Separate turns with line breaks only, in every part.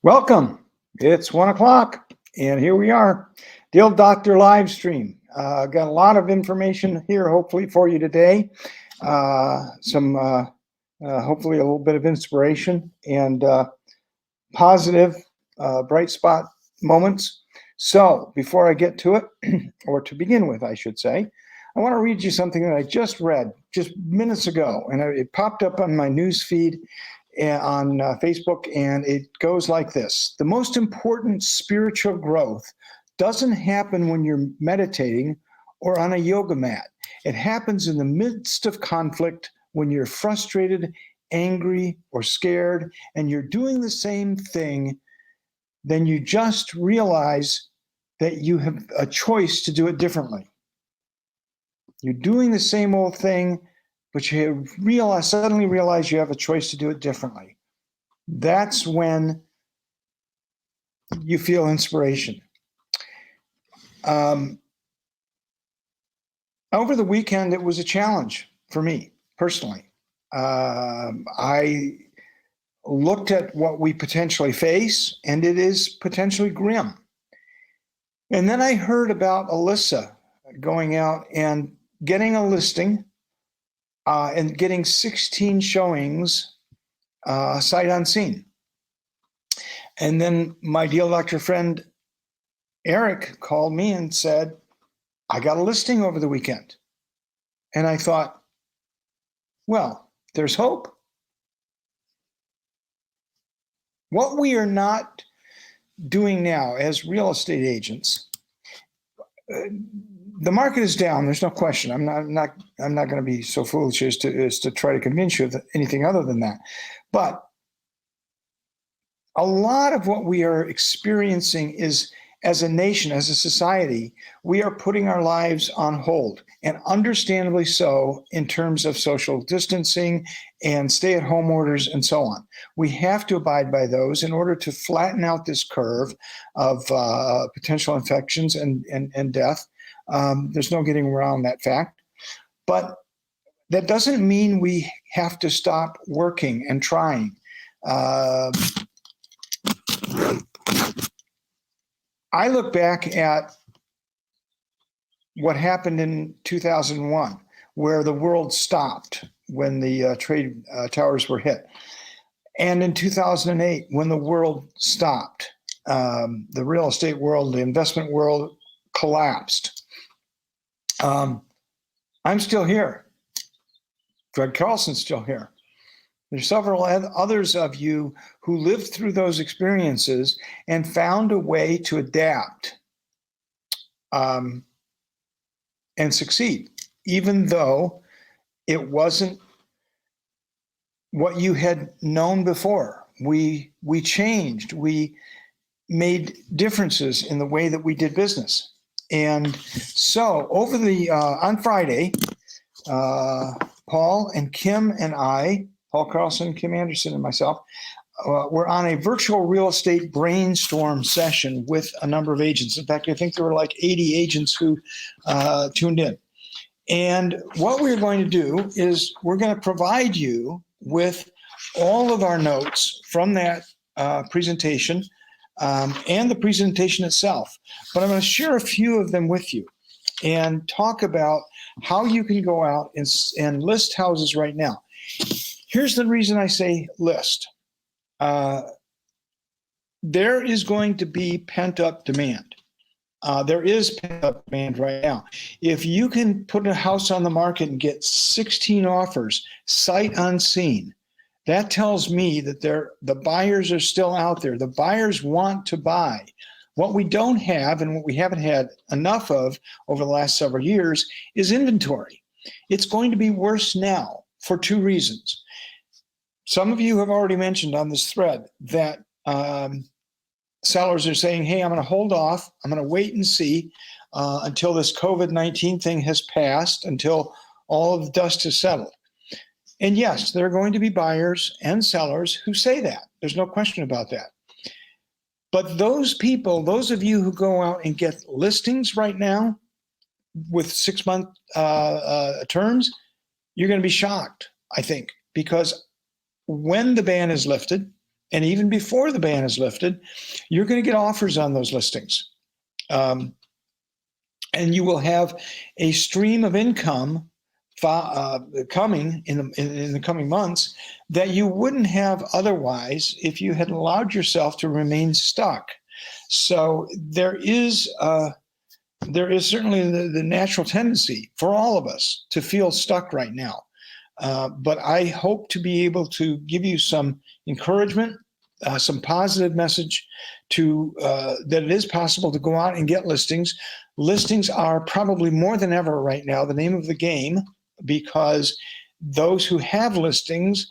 Welcome. It's 1 o'clock, and here we are. The old Doctor Livestream. Got a lot of information here, hopefully, for you today. Hopefully, a little bit of inspiration and positive, bright spot moments. So, before I get to it, or to begin with, I should say, I want to read you something that I just read just minutes ago, and it popped up on my news feed on Facebook, and it goes like this. The most important spiritual growth doesn't happen when you're meditating or on a yoga mat. It happens in the midst of conflict when you're frustrated, angry, or scared, and you're doing the same thing. Then you just realize that you have a choice to do it differently. You're doing the same old thing, but you suddenly realize you have a choice to do it differently. That's when you feel inspiration. Over the weekend, it was a challenge for me personally. I looked at what we potentially face, and it is potentially grim. And then I heard about Alyssa going out and getting a listing and getting 16 showings sight unseen. And then my deal doctor friend Eric called me and said, I got a listing over the weekend. And I thought, well, there's hope. What we are not doing now as real estate agents, the market is down. There's no question. I'm not going to be so foolish as to try to convince you of anything other than that. But a lot of what we are experiencing is, as a nation, as a society, we are putting our lives on hold, and understandably so, in terms of social distancing and stay-at-home orders and so on. We have to abide by those in order to flatten out this curve of potential infections and death. There's no getting around that fact. But that doesn't mean we have to stop working and trying. I look back at what happened in 2001, where the world stopped when the trade towers were hit. And in 2008, when the world stopped, the real estate world, the investment world collapsed. I'm still here. Greg Carlson's still here. There's several others of you who lived through those experiences and found a way to adapt and succeed, even though it wasn't what you had known before. We changed. We made differences in the way that we did business. And so on Friday, Paul and Kim and I, Paul Carlson, Kim Anderson, and myself, were on a virtual real estate brainstorm session with a number of agents. In fact, I think there were like 80 agents who tuned in. And what we're going to do is we're going to provide you with all of our notes from that presentation and the presentation itself. But I'm going to share a few of them with you and talk about how you can go out and list houses right now. Here's the reason I say list. There is going to be pent-up demand. There is pent-up demand right now. If you can put a house on the market and get 16 offers, sight unseen, that tells me that the buyers are still out there. The buyers want to buy. What we don't have, and what we haven't had enough of over the last several years, is inventory. It's going to be worse now for two reasons. Some of you have already mentioned on this thread that sellers are saying, hey, I'm going to hold off. I'm going to wait and see until this COVID-19 thing has passed, until all of the dust has settled. And yes, there are going to be buyers and sellers who say that. There's no question about that. But those people, those of you who go out and get listings right now with 6-month terms, you're going to be shocked, I think, because when the ban is lifted, and even before the ban is lifted, you're going to get offers on those listings. And you will have a stream of income coming in the coming months that you wouldn't have otherwise if you had allowed yourself to remain stuck. So there is certainly the natural tendency for all of us to feel stuck right now. But I hope to be able to give you some encouragement, some positive message that it is possible to go out and get listings. Listings are probably more than ever right now the name of the game, because those who have listings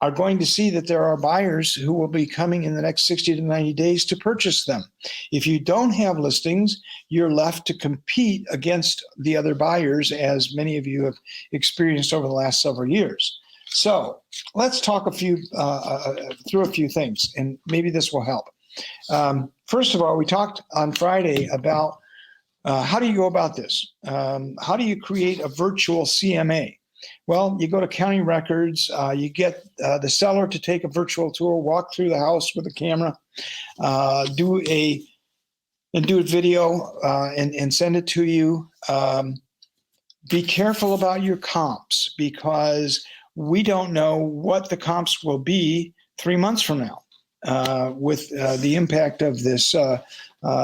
are going to see that there are buyers who will be coming in the next 60 to 90 days to purchase them. If you don't have listings, you're left to compete against the other buyers, as many of you have experienced over the last several years. So let's talk through a few things, and maybe this will help. First of all, we talked on Friday about how do you go about this? How do you create a virtual CMA? Well, you go to county records, you get the seller to take a virtual tour, walk through the house with a camera, do a video and send it to you. Be careful about your comps, because we don't know what the comps will be 3 months from now with the impact of this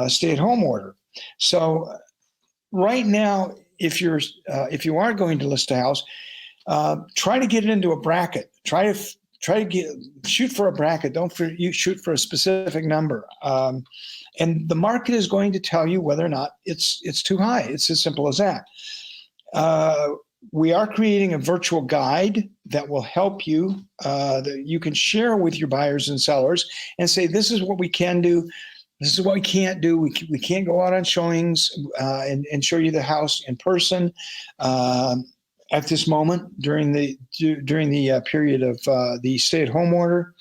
stay-at-home order. So right now, if you are going to list a house, try to get it into a bracket. Try to shoot for a bracket. Don't shoot for a specific number. And the market is going to tell you whether or not it's too high. It's as simple as that. We are creating a virtual guide that will help you, that you can share with your buyers and sellers and say, this is what we can do. This is what we can't do. We can't go out on showings and show you the house in person at this moment during the period of the stay-at-home order.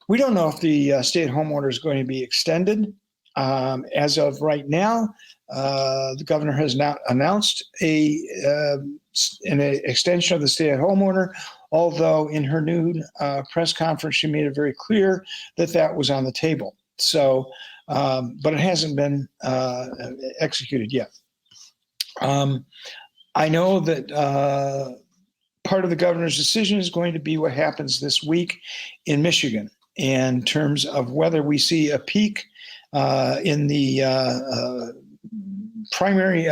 We don't know if the stay-at-home order is going to be extended. As of right now, the governor has now announced an extension of the stay-at-home order, although in her noon press conference, she made it very clear that that was on the table. So, but it hasn't been executed yet. I know that part of the governor's decision is going to be what happens this week in Michigan in terms of whether we see a peak in the primary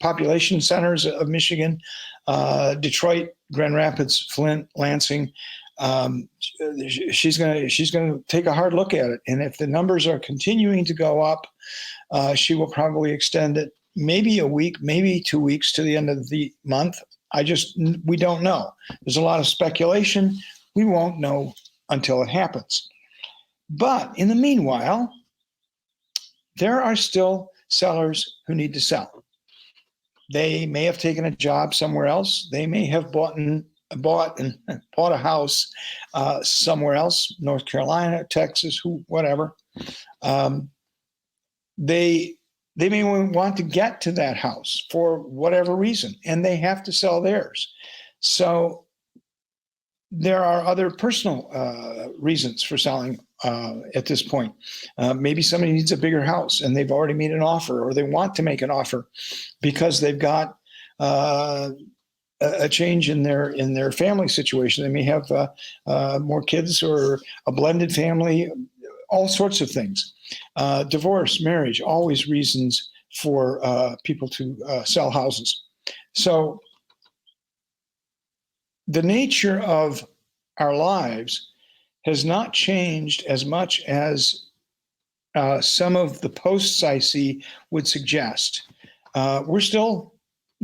population centers of Michigan, Detroit, Grand Rapids, Flint, Lansing. She's going to take a hard look at it, and if the numbers are continuing to go up, she will probably extend it maybe a week, maybe 2 weeks to the end of the month. We don't know. There's a lot of speculation. We won't know until it happens. But in the meanwhile, there are still sellers who need to sell. They may have taken a job somewhere else. They may have bought a house somewhere else, North Carolina, Texas, whatever. They may want to get to that house for whatever reason, and they have to sell theirs. So there are other personal reasons for selling at this point. Maybe somebody needs a bigger house and they've already made an offer, or they want to make an offer because they've got a change in their family situation. They may have more kids or a blended family, all sorts of things. Divorce, marriage, always reasons for people to sell houses. So the nature of our lives has not changed as much as some of the posts I see would suggest. We're still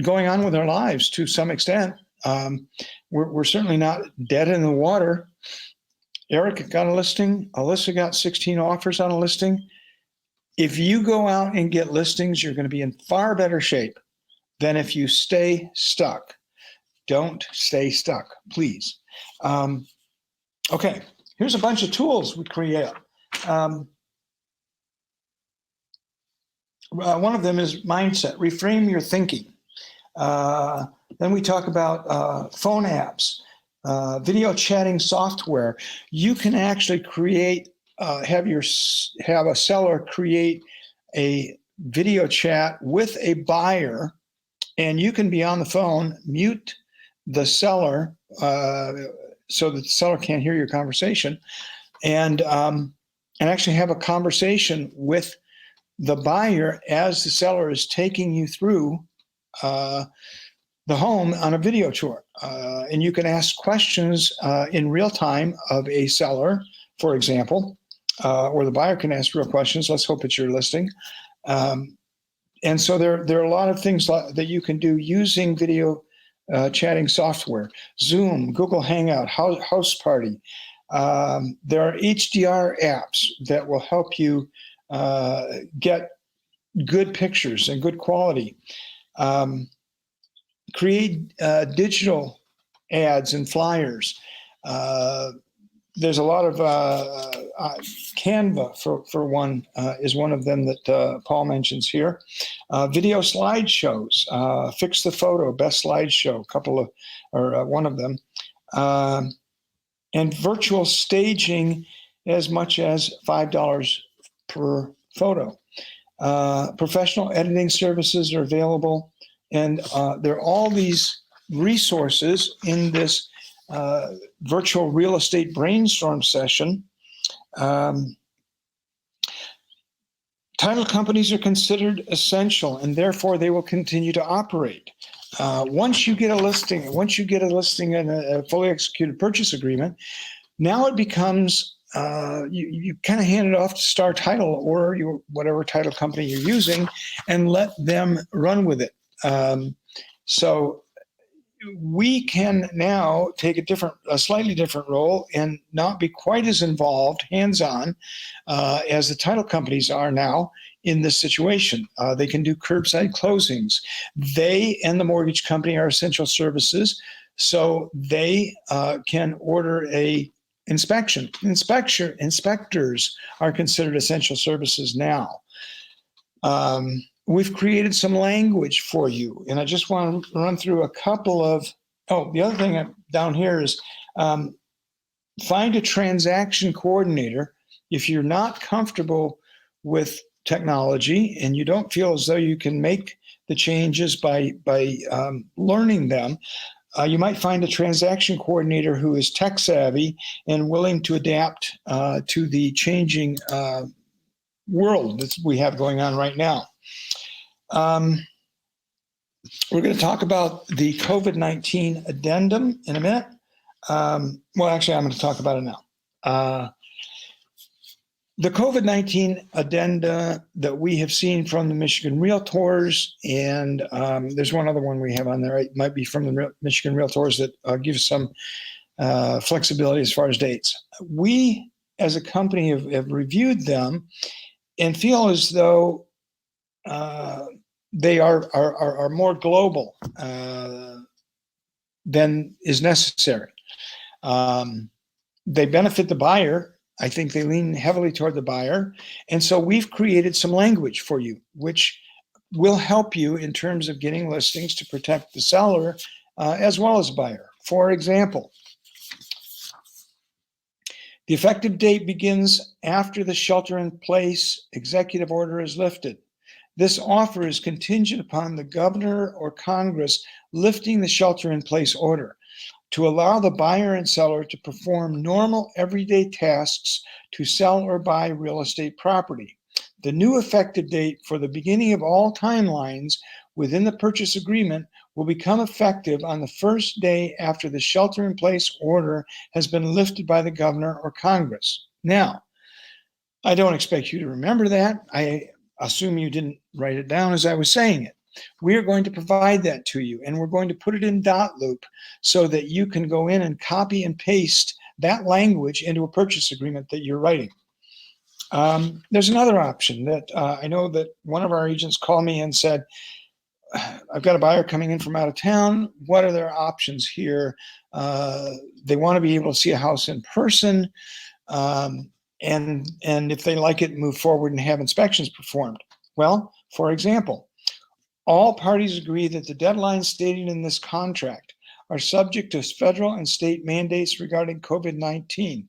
going on with our lives to some extent. We're certainly not dead in the water. Eric got a listing. Alyssa got 16 offers on a listing. If you go out and get listings, you're going to be in far better shape than if you stay stuck. Don't stay stuck, please. Okay, here's a bunch of tools we create. One of them is mindset, reframe your thinking. Then we talk about phone apps. video chatting software. You can actually create, have a seller create a video chat with a buyer, and you can be on the phone, mute the seller so that the seller can't hear your conversation, and actually have a conversation with the buyer as the seller is taking you through the home on a video tour. And you can ask questions in real time of a seller, for example, or the buyer can ask real questions. Let's hope it's your listing. And so there are a lot of things that you can do using video chatting software. Zoom, Google Hangout, House Party. There are HDR apps that will help you get good pictures and good quality. Create digital ads and flyers. There's a lot of Canva, for one, is one of them that Paul mentions here. Video slideshows, Fix the Photo, Best Slideshow, one of them. And virtual staging as much as $5 per photo. Professional editing services are available. And there are all these resources in this virtual real estate brainstorm session. Title companies are considered essential, and therefore they will continue to operate. Once you get a listing and a fully executed purchase agreement, now it becomes you kind of hand it off to Star Title or whatever title company you're using, and let them run with it. So we can now take a slightly different role and not be quite as involved, hands-on, as the title companies are now in this situation. They can do curbside closings. They and the mortgage company are essential services, so they can order a inspection. Inspectors are considered essential services now. We've created some language for you, and I just want to run through a couple of, the other thing down here is find a transaction coordinator. If you're not comfortable with technology and you don't feel as though you can make the changes by learning them, you might find a transaction coordinator who is tech savvy and willing to adapt to the changing world that we have going on right now. We're going to talk about the COVID-19 addendum in a minute. Well, actually, I'm going to talk about it now. The COVID-19 addenda that we have seen from the Michigan Realtors, and there's one other one we have on there. It might be from the Michigan Realtors that gives some flexibility as far as dates. We, as a company, have reviewed them and feel as though they are more global than is necessary. They benefit the buyer. I think they lean heavily toward the buyer. And so we've created some language for you, which will help you in terms of getting listings to protect the seller as well as the buyer. For example, the effective date begins after the shelter-in-place executive order is lifted. This offer is contingent upon the governor or Congress lifting the shelter-in-place order to allow the buyer and seller to perform normal everyday tasks to sell or buy real estate property. The new effective date for the beginning of all timelines within the purchase agreement will become effective on the first day after the shelter-in-place order has been lifted by the governor or Congress. Now, I don't expect you to remember that. I assume you didn't write it down as I was saying it. We are going to provide that to you, and we're going to put it in dot loop so that you can go in and copy and paste that language into a purchase agreement that you're writing. There's another option that I know that one of our agents called me and said, I've got a buyer coming in from out of town. What are their options here? They want to be able to see a house in person, and if they like it, move forward and have inspections performed. Well, for example, all parties agree that the deadlines stated in this contract are subject to federal and state mandates regarding COVID-19.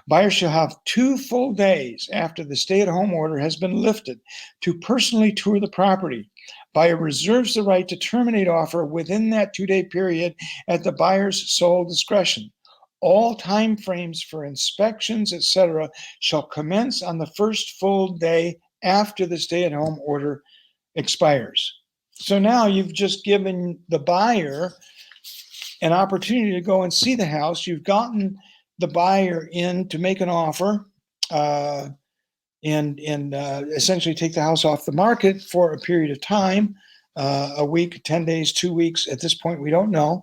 Buyers shall have 2 full days after the stay-at-home order has been lifted to personally tour the property. Buyer reserves the right to terminate offer within that 2-day period at the buyer's sole discretion. All time frames for inspections, etc., shall commence on the first full day after the stay-at-home order expires. So now you've just given the buyer an opportunity to go and see the house. You've gotten the buyer in to make an offer and essentially take the house off the market for a period of time, a week, 10 days, 2 weeks. At this point, we don't know.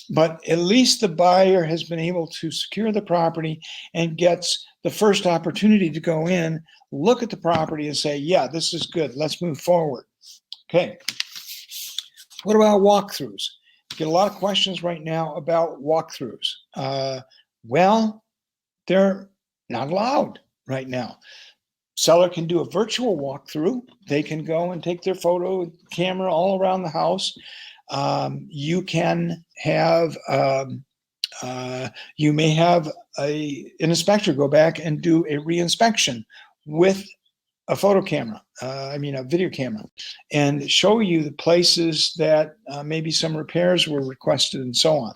But at least the buyer has been able to secure the property and gets the first opportunity to go in, look at the property and say, yeah, this is good. Let's move forward. Okay. What about walkthroughs? Get a lot of questions right now about walkthroughs. Well, they're not allowed right now. Seller can do a virtual walkthrough. They can go and take their photo camera all around the house. You can have, you may have an inspector go back and do a reinspection with a photo camera, a video camera, and show you the places that maybe some repairs were requested and so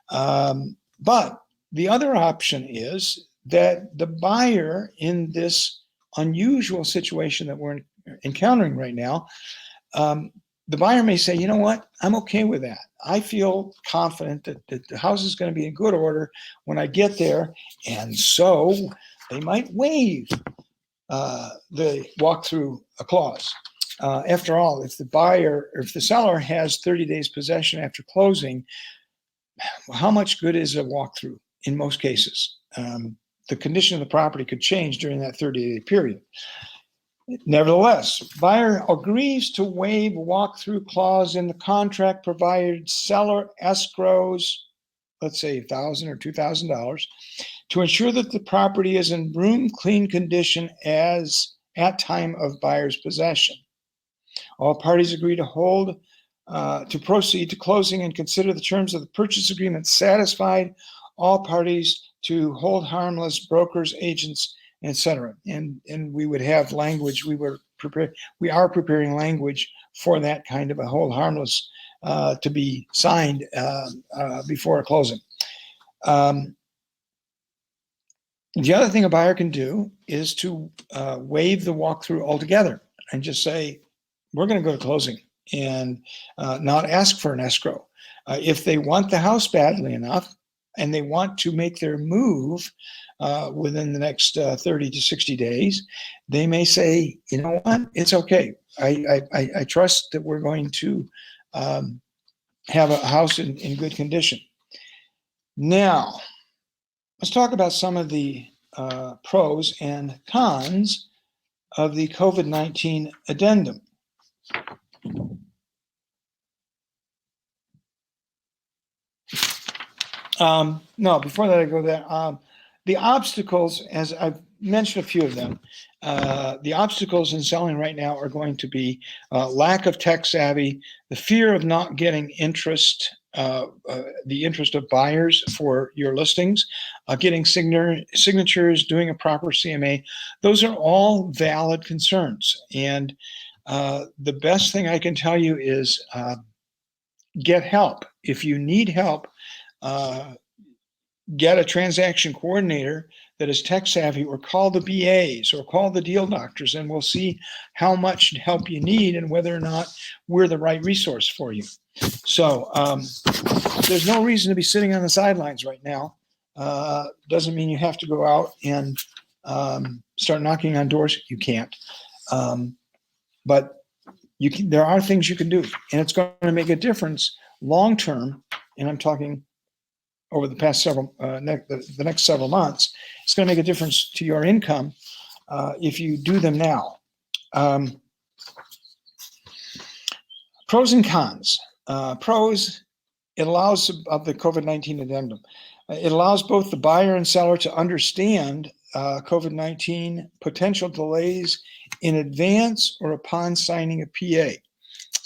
on. But the other option is that the buyer in this unusual situation that we're encountering right now, the buyer may say, you know what, I'm okay with that. I feel confident that the house is going to be in good order when I get there. And so they might waive the walkthrough clause. After all, if the seller has 30 days possession after closing, how much good is a walkthrough in most cases? The condition of the property could change during that 30-day period. Nevertheless, buyer agrees to waive walkthrough clause in the contract provided seller escrows, let's say $1,000 or $2,000, to ensure that the property is in room clean condition as at time of buyer's possession. All parties agree to proceed to closing and consider the terms of the purchase agreement satisfied. All parties to hold harmless brokers, agents, etc. And we would have language. We are preparing language for that kind of a hold harmless to be signed before a closing. The other thing a buyer can do is to waive the walkthrough altogether and just say, we're going to go to closing and not ask for an escrow. If they want the house badly enough and they want to make their move within the next 30 to 60 days, they may say, you know what, it's okay. I trust that we're going to have a house in good condition. Now, let's talk about some of the pros and cons of the COVID-19 addendum. No, before that I go there. The obstacles, as I've mentioned a few of them, the obstacles in selling right now are going to be lack of tech savvy, the fear of not getting interest, the interest of buyers for your listings, getting signatures, doing a proper CMA. Those are all valid concerns. And the best thing I can tell you is get help. If you need help, get a transaction coordinator that is tech savvy, or call the BAs or call the deal doctors, and we'll see how much help you need and whether or not we're the right resource for you. So there's no reason to be sitting on the sidelines right now. Doesn't mean you have to go out and start knocking on doors. You can't. But you can, there are things you can do, and it's going to make a difference long term. And I'm talking over the past several, the next several months. It's going to make a difference to your income if you do them now. Pros and cons. Pros, it allows of the COVID-19 addendum. It allows both the buyer and seller to understand COVID-19 potential delays in advance or upon signing a PA.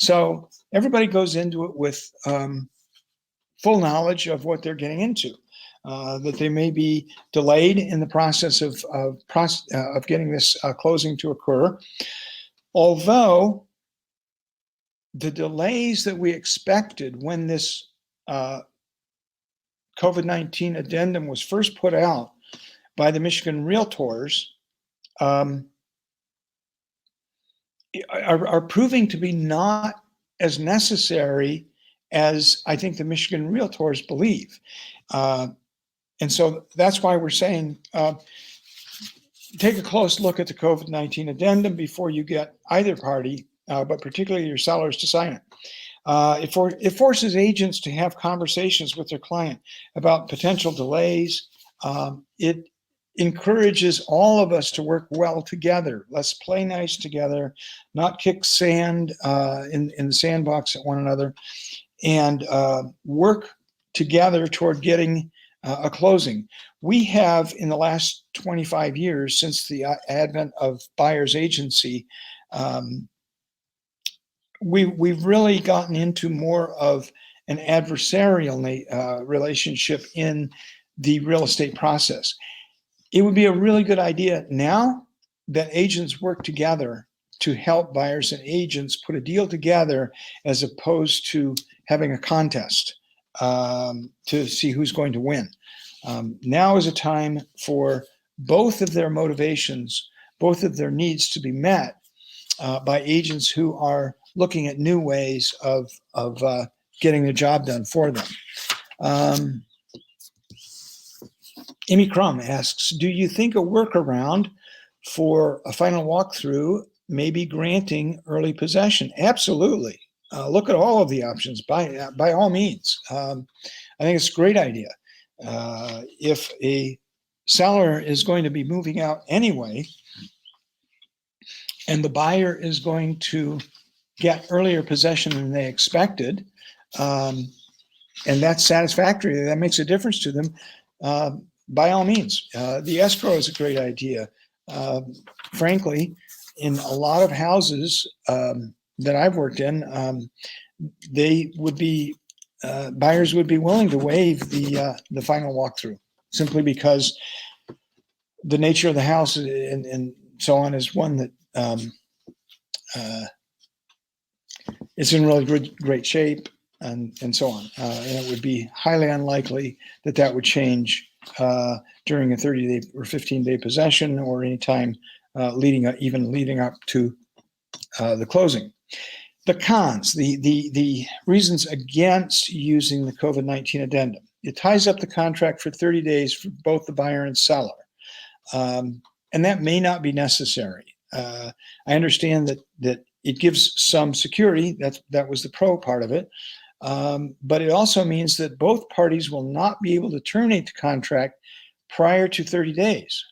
So everybody goes into it with full knowledge of what they're getting into, that they may be delayed in the process of getting this closing to occur. Although the delays that we expected when this COVID-19 addendum was first put out by the Michigan Realtors are proving to be not as necessary as I think the Michigan Realtors believe. And so that's why we're saying take a close look at the COVID-19 addendum before you get either party, but particularly your sellers, to sign it. It forces agents to have conversations with their client about potential delays. It encourages all of us to work well together. Let's play nice together, not kick sand in the sandbox at one another, and work together toward getting a closing. We have, in the last 25 years, since the advent of buyer's agency, we've really gotten into more of an adversarial relationship in the real estate process. It would be a really good idea now that agents work together to help buyers and agents put a deal together, as opposed to having a contest to see who's going to win. Now is a time for both of their motivations, both of their needs to be met by agents who are looking at new ways of getting the job done for them. Amy Crum asks, do you think a workaround for a final walkthrough may be granting early possession? Absolutely. Look at all of the options by all means. I think it's a great idea. If a seller is going to be moving out anyway, and the buyer is going to get earlier possession than they expected, and that's satisfactory, that makes a difference to them, by all means. The escrow is a great idea. Frankly, in a lot of houses that I've worked in, buyers would be willing to waive the final walkthrough, simply because the nature of the house and so on is one that is in really great shape, and so on. And it would be highly unlikely that would change during a 30-day or 15-day possession, or any time leading up to the closing. The cons, the reasons against using the COVID-19 addendum. It ties up the contract for 30 days for both the buyer and seller. And that may not be necessary. I understand that it gives some security. That was the pro part of it. But it also means that both parties will not be able to terminate the contract prior to 30 days.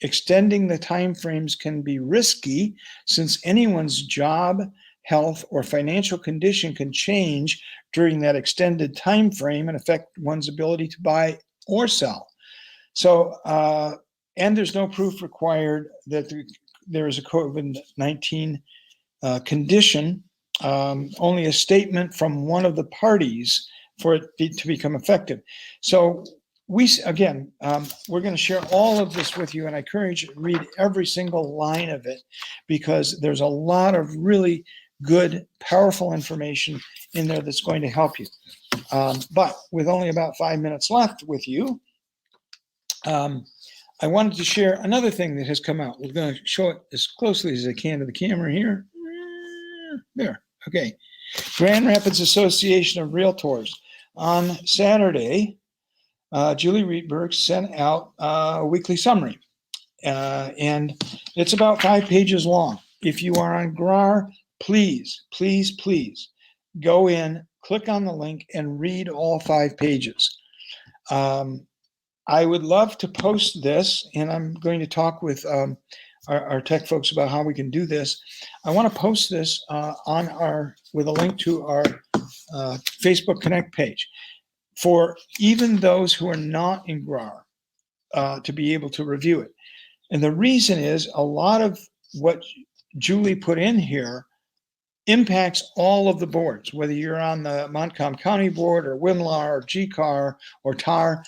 Extending the timeframes can be risky, since anyone's job, health, or financial condition can change during that extended time frame and affect one's ability to buy or sell. So, and there's no proof required that there is a COVID-19 condition, only a statement from one of the parties for it to become effective. So we're going to share all of this with you, and I encourage you to read every single line of it, because there's a lot of really good, powerful information in there that's going to help you. But with only about 5 minutes left with you, I wanted to share another thing that has come out. We're going to show it as closely as I can to the camera here. There. Okay. Grand Rapids Association of Realtors. On Saturday, Julie Rietberg sent out a weekly summary, and it's about 5 pages long. If you are on GRAR, please go in, click on the link, and read all 5 pages. I would love to post this, and I'm going to talk with our tech folks about how we can do this. I want to post this with a link to our Facebook Connect page for even those who are not in GRAR to be able to review it. And the reason is, a lot of what Julie put in here impacts all of the boards, whether you're on the Montcalm County Board or WMLAR or GCAR or TAR.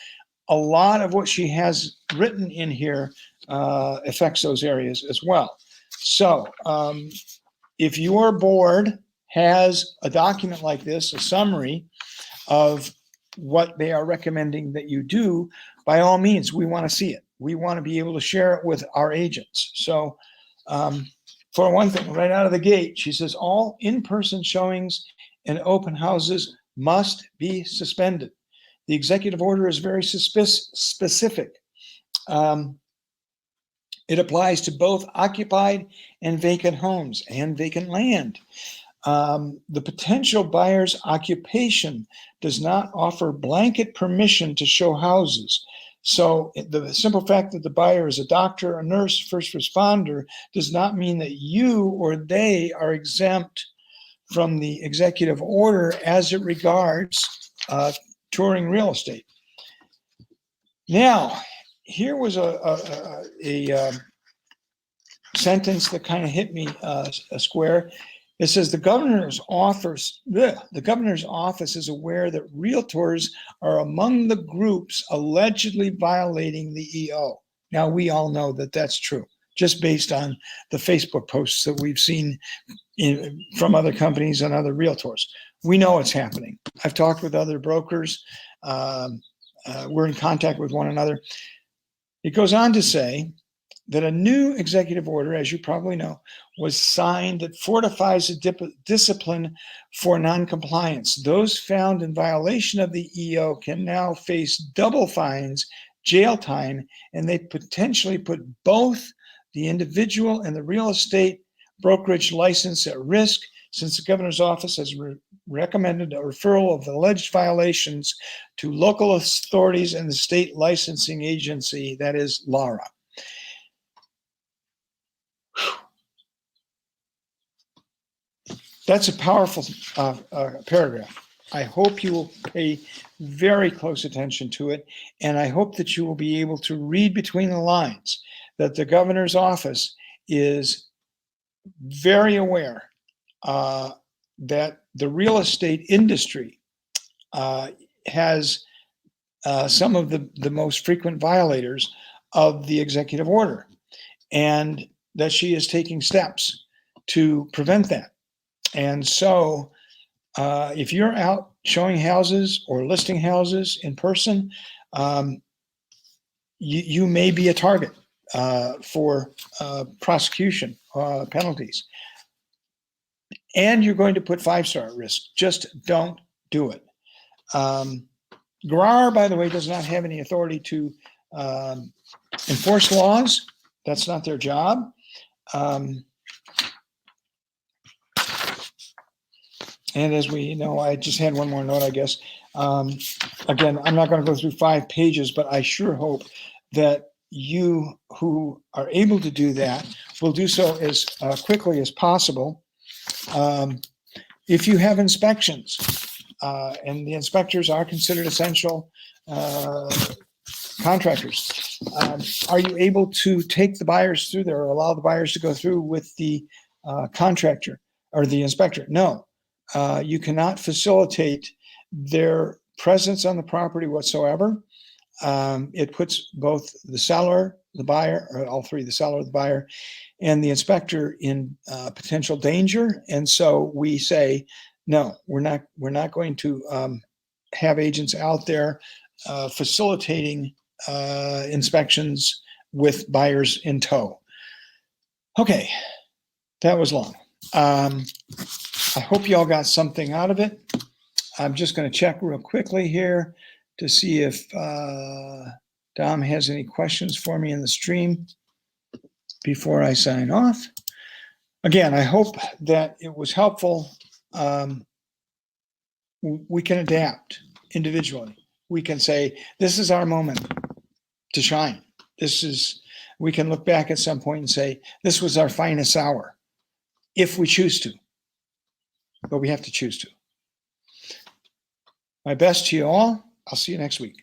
A lot of what she has written in here affects those areas as well. So if your board has a document like this, a summary of what they are recommending that you do, by all means, we want to see it. We want to be able to share it with our agents. So for one thing, right out of the gate, she says all in-person showings and open houses must be suspended. The executive order is very specific. It applies to both occupied and vacant homes and vacant land. The potential buyer's occupation does not offer blanket permission to show houses. So the simple fact that the buyer is a doctor, a nurse, first responder does not mean that you or they are exempt from the executive order as it regards touring real estate. Now, here was a sentence that kind of hit me a square. It says the governor's office is aware that realtors are among the groups allegedly violating the EO. Now, we all know that that's true, just based on the Facebook posts that we've seen from other companies and other realtors. We know it's happening. I've talked with other brokers. We're in contact with one another. It goes on to say that a new executive order, as you probably know, was signed that fortifies the discipline for noncompliance. Those found in violation of the EO can now face double fines, jail time, and they potentially put both the individual and the real estate brokerage license at risk, since the governor's office has recommended a referral of alleged violations to local authorities and the state licensing agency, that is LARA. That's a powerful paragraph. I hope you will pay very close attention to it, and I hope that you will be able to read between the lines that the governor's office is very aware that the real estate industry has some of the most frequent violators of the executive order, and that she is taking steps to prevent that. And so if you're out showing houses or listing houses in person, you may be a target for prosecution penalties. And you're going to put 5-star at risk. Just don't do it. GRAR, by the way, does not have any authority to enforce laws. That's not their job. And as we know, I just had one more note, I guess. Again, I'm not going to go through 5 pages, but I sure hope that you who are able to do that will do so as quickly as possible. If you have inspections, and the inspectors are considered essential contractors, are you able to take the buyers through there or allow the buyers to go through with the contractor or the inspector? No. You cannot facilitate their presence on the property whatsoever. It puts both the seller, the buyer, or all three, the seller, the buyer, and the inspector in potential danger. And so we say, no, we're not going to have agents out there facilitating inspections with buyers in tow. Okay, that was long. I hope you all got something out of it. I'm just going to check real quickly here to see if Dom has any questions for me in the stream before I sign off. Again, I hope that it was helpful. We can adapt individually. We can say, this is our moment to shine. We can look back at some point and say, this was our finest hour, if we choose to. But we have to choose to. My best to you all. I'll see you next week.